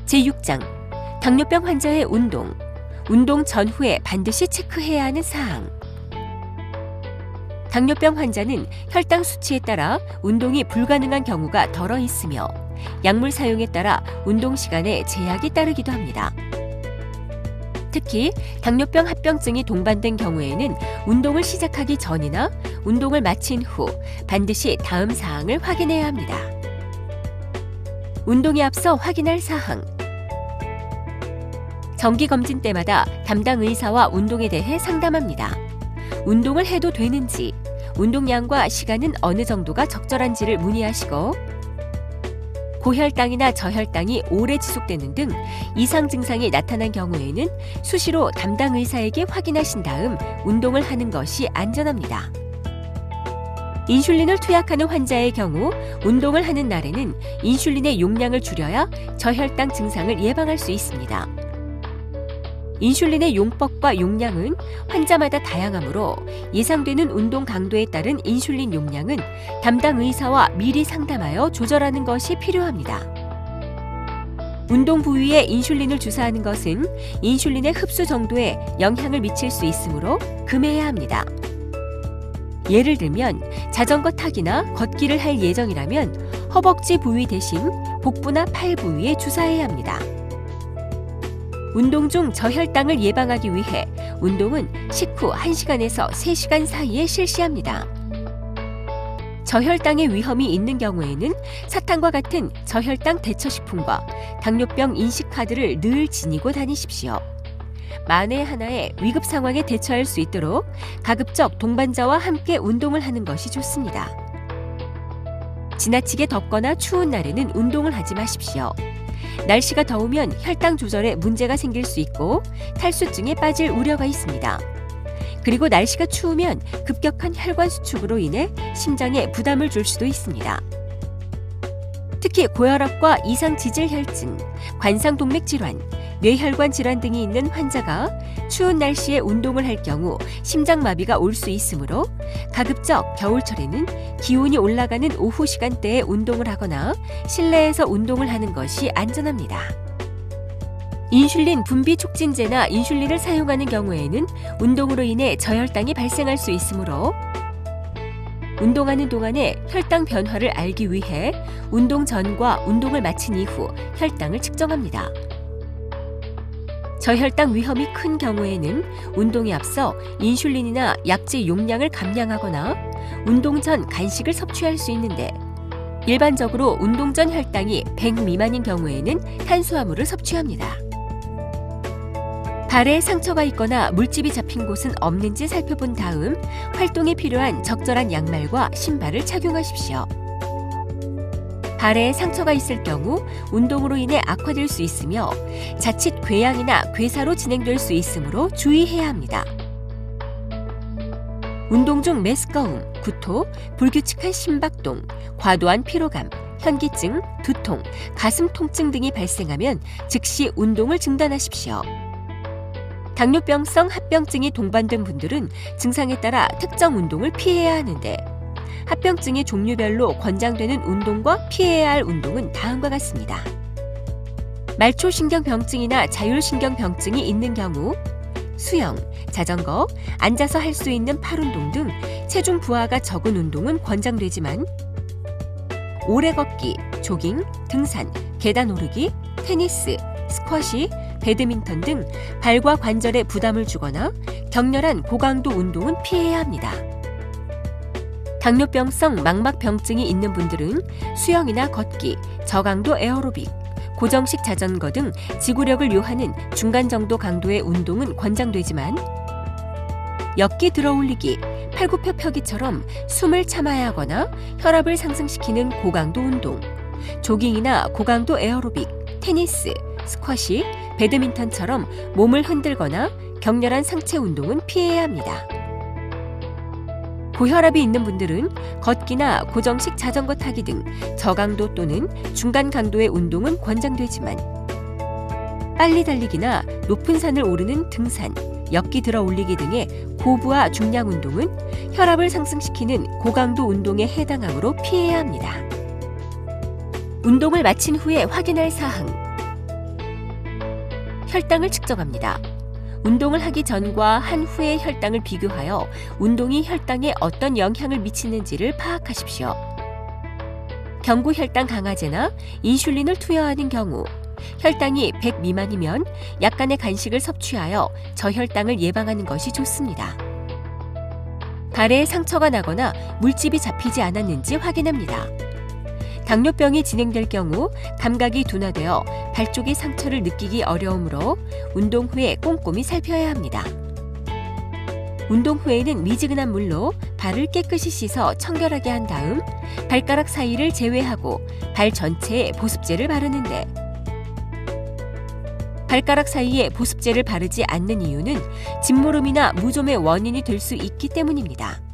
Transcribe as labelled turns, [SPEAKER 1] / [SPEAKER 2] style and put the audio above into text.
[SPEAKER 1] 제6장 당뇨병 환자의 운동 전후에 반드시 체크해야 하는 사항. 당뇨병 환자는 혈당 수치에 따라 운동이 불가능한 경우가 덜어 있으며 약물 사용에 따라 운동 시간에 제약이 따르기도 합니다. 특히 당뇨병 합병증이 동반된 경우에는 운동을 시작하기 전이나 운동을 마친 후 반드시 다음 사항을 확인해야 합니다. 운동에 앞서 확인할 사항. 정기검진 때마다 담당 의사와 운동에 대해 상담합니다. 운동을 해도 되는지, 운동량과 시간은 어느 정도가 적절한지를 문의하시고, 고혈당이나 저혈당이 오래 지속되는 등 이상 증상이 나타난 경우에는 수시로 담당 의사에게 확인하신 다음 운동을 하는 것이 안전합니다. 인슐린을 투약하는 환자의 경우 운동을 하는 날에는 인슐린의 용량을 줄여야 저혈당 증상을 예방할 수 있습니다. 인슐린의 용법과 용량은 환자마다 다양하므로 예상되는 운동 강도에 따른 인슐린 용량은 담당 의사와 미리 상담하여 조절하는 것이 필요합니다. 운동 부위에 인슐린을 주사하는 것은 인슐린의 흡수 정도에 영향을 미칠 수 있으므로 금해야 합니다. 예를 들면 자전거 타기나 걷기를 할 예정이라면 허벅지 부위 대신 복부나 팔 부위에 주사해야 합니다. 운동 중 저혈당을 예방하기 위해 운동은 식후 1시간에서 3시간 사이에 실시합니다. 저혈당의 위험이 있는 경우에는 사탕과 같은 저혈당 대처식품과 당뇨병 인식카드를 늘 지니고 다니십시오. 만에 하나의 위급 상황에 대처할 수 있도록 가급적 동반자와 함께 운동을 하는 것이 좋습니다. 지나치게 덥거나 추운 날에는 운동을 하지 마십시오. 날씨가 더우면 혈당 조절에 문제가 생길 수 있고 탈수증에 빠질 우려가 있습니다. 그리고 날씨가 추우면 급격한 혈관 수축으로 인해 심장에 부담을 줄 수도 있습니다. 특히 고혈압과 이상지질혈증, 관상동맥질환, 뇌혈관 질환 등이 있는 환자가 추운 날씨에 운동을 할 경우 심장마비가 올 수 있으므로 가급적 겨울철에는 기온이 올라가는 오후 시간대에 운동을 하거나 실내에서 운동을 하는 것이 안전합니다. 인슐린 분비 촉진제나 인슐린을 사용하는 경우에는 운동으로 인해 저혈당이 발생할 수 있으므로 운동하는 동안에 혈당 변화를 알기 위해 운동 전과 운동을 마친 이후 혈당을 측정합니다. 저혈당 위험이 큰 경우에는 운동에 앞서 인슐린이나 약제 용량을 감량하거나 운동 전 간식을 섭취할 수 있는데 일반적으로 운동 전 혈당이 100 미만인 경우에는 탄수화물을 섭취합니다. 발에 상처가 있거나 물집이 잡힌 곳은 없는지 살펴본 다음 활동에 필요한 적절한 양말과 신발을 착용하십시오. 발에 상처가 있을 경우 운동으로 인해 악화될 수 있으며 자칫 궤양이나 괴사로 진행될 수 있으므로 주의해야 합니다. 운동 중 메스꺼움, 구토, 불규칙한 심박동, 과도한 피로감, 현기증, 두통, 가슴 통증 등이 발생하면 즉시 운동을 중단하십시오. 당뇨병성 합병증이 동반된 분들은 증상에 따라 특정 운동을 피해야 하는데 합병증의 종류별로 권장되는 운동과 피해야 할 운동은 다음과 같습니다. 말초신경병증이나 자율신경병증이 있는 경우 수영, 자전거, 앉아서 할 수 있는 팔운동 등 체중 부하가 적은 운동은 권장되지만 오래 걷기, 조깅, 등산, 계단 오르기, 테니스, 스쿼시, 배드민턴 등 발과 관절에 부담을 주거나 격렬한 고강도 운동은 피해야 합니다. 당뇨병성 망막병증이 있는 분들은 수영이나 걷기, 저강도 에어로빅, 고정식 자전거 등 지구력을 요하는 중간 정도 강도의 운동은 권장되지만 역기 들어올리기, 팔굽혀 펴기처럼 숨을 참아야 하거나 혈압을 상승시키는 고강도 운동, 조깅이나 고강도 에어로빅, 테니스, 스쿼시, 배드민턴처럼 몸을 흔들거나 격렬한 상체 운동은 피해야 합니다. 고혈압이 있는 분들은 걷기나 고정식 자전거 타기 등 저강도 또는 중간 강도의 운동은 권장되지만 빨리 달리기나 높은 산을 오르는 등산, 역기 들어 올리기 등의 고부하 중량 운동은 혈압을 상승시키는 고강도 운동에 해당하므로 피해야 합니다. 운동을 마친 후에 확인할 사항. 혈당을 측정합니다. 운동을 하기 전과 한 후의 혈당을 비교하여 운동이 혈당에 어떤 영향을 미치는지를 파악하십시오. 경구 혈당 강화제나 인슐린을 투여하는 경우 혈당이 100 미만이면 약간의 간식을 섭취하여 저혈당을 예방하는 것이 좋습니다. 발에 상처가 나거나 물집이 잡히지 않았는지 확인합니다. 당뇨병이 진행될 경우 감각이 둔화되어 발 쪽의 상처를 느끼기 어려우므로 운동 후에 꼼꼼히 살펴야 합니다. 운동 후에는 미지근한 물로 발을 깨끗이 씻어 청결하게 한 다음 발가락 사이를 제외하고 발 전체에 보습제를 바르는데, 발가락 사이에 보습제를 바르지 않는 이유는 진무름이나 무좀의 원인이 될 수 있기 때문입니다.